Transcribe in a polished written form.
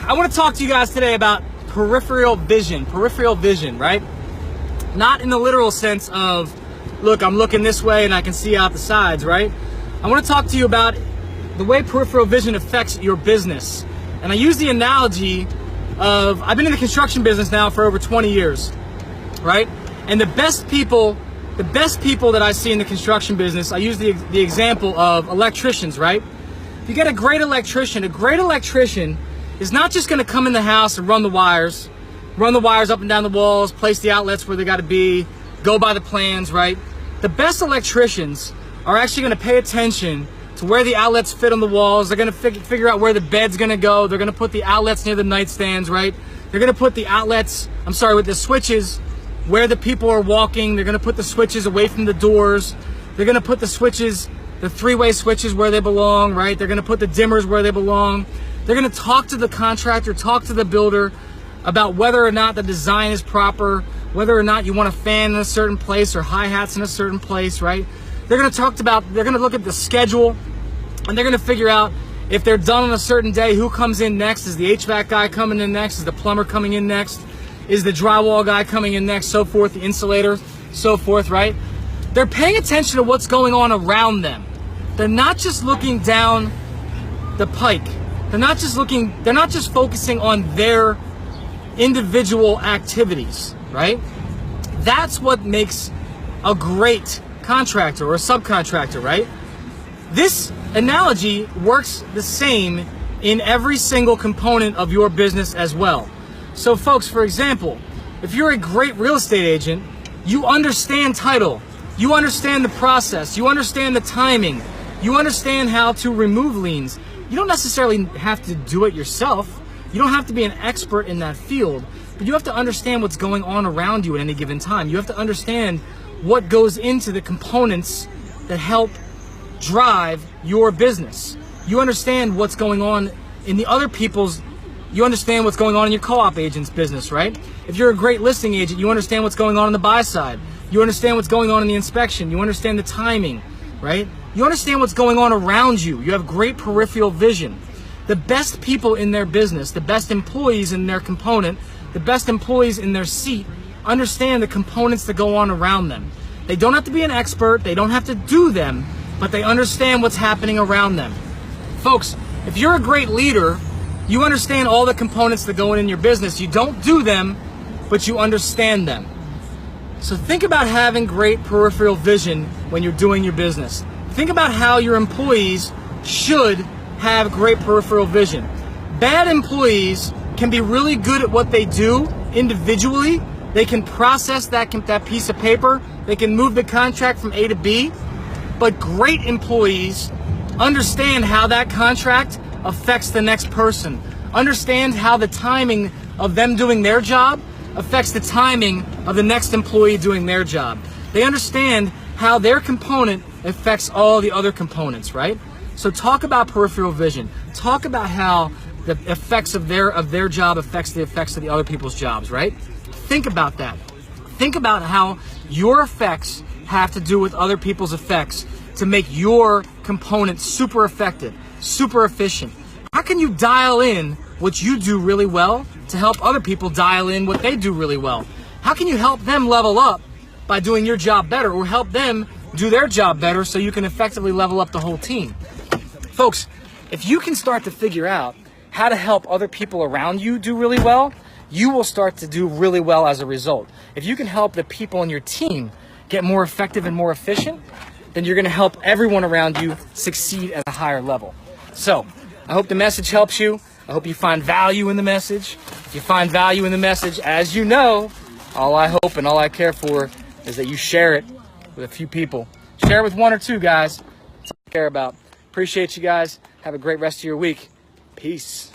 I want to talk to you guys today about peripheral vision, right? Not in the literal sense of, look, I'm looking this way and I can see out the sides, right? I want to talk to you about the way peripheral vision affects your business. And I use the analogy of, I've been in the construction business now for over 20 years, right? And the best people that I see in the construction business, I use the example of electricians, right? If you get a great electrician is not just going to come in the house and run the wires up and down the walls, place the outlets where they got to be, go by the plans, right? The best electricians are actually going to pay attention to where the outlets fit on the walls. They're going to figure out where the bed's going to go. They're going to put the outlets near the nightstands, right? They're going to put the outlets, with the switches where the people are walking. They're going to put the switches away from the doors. They're going to put the switches, the three-way switches where they belong, right? They're going to put the dimmers where they belong. They're going to talk to the contractor, talk to the builder about whether or not the design is proper, whether or not you want a fan in a certain place or hi-hats in a certain place, right? They're going to look at the schedule, and they're going to figure out if they're done on a certain day, who comes in next. Is the HVAC guy coming in next? Is the plumber coming in next? Is the drywall guy coming in next? So forth, the insulator, so forth, right? They're paying attention to what's going on around them. They're not just looking down the pike. They're not just focusing on their individual activities, right? That's what makes a great contractor or a subcontractor, right? This analogy works the same in every single component of your business as well. So folks, for example, if you're a great real estate agent, you understand title, you understand the process, you understand the timing, you understand how to remove liens. You don't necessarily have to do it yourself. You don't have to be an expert in that field, but you have to understand what's going on around you at any given time. You have to understand what goes into the components that help drive your business. You understand what's going on in the other people's, you understand what's going on in your co-op agent's business, right? If you're a great listing agent, you understand what's going on the buy side. You understand what's going on in the inspection. You understand the timing, right? You understand what's going on around you. You have great peripheral vision. The best people in their business, the best employees in their component, the best employees in their seat understand the components that go on around them. They don't have to be an expert. They don't have to do them, but they understand what's happening around them. Folks, if you're a great leader, you understand all the components that go in your business. You don't do them, but you understand them. So think about having great peripheral vision when you're doing your business. Think about how your employees should have great peripheral vision. Bad employees can be really good at what they do individually. They can process that piece of paper. They can move the contract from A to B. But great employees understand how that contract affects the next person. Understand how the timing of them doing their job affects the timing of the next employee doing their job. They understand how their component affects all the other components, right? So talk about peripheral vision. Talk about how the effects of their job affects the effects of the other people's jobs, right? Think about that. Think about how your effects have to do with other people's effects to make your component super effective, super efficient. How can you dial in what you do really well to help other people dial in what they do really well? How can you help them level up by doing your job better, or help them do their job better so you can effectively level up the whole team? Folks, if you can start to figure out how to help other people around you do really well, you will start to do really well as a result. If you can help the people in your team get more effective and more efficient, then you're going to help everyone around you succeed at a higher level. So, I hope the message helps you. I hope you find value in the message. If you find value in the message, as you know, all I hope and all I care for is that you share it with a few people. Share it with one or two guys. That's all I care about. Appreciate you guys. Have a great rest of your week. Peace.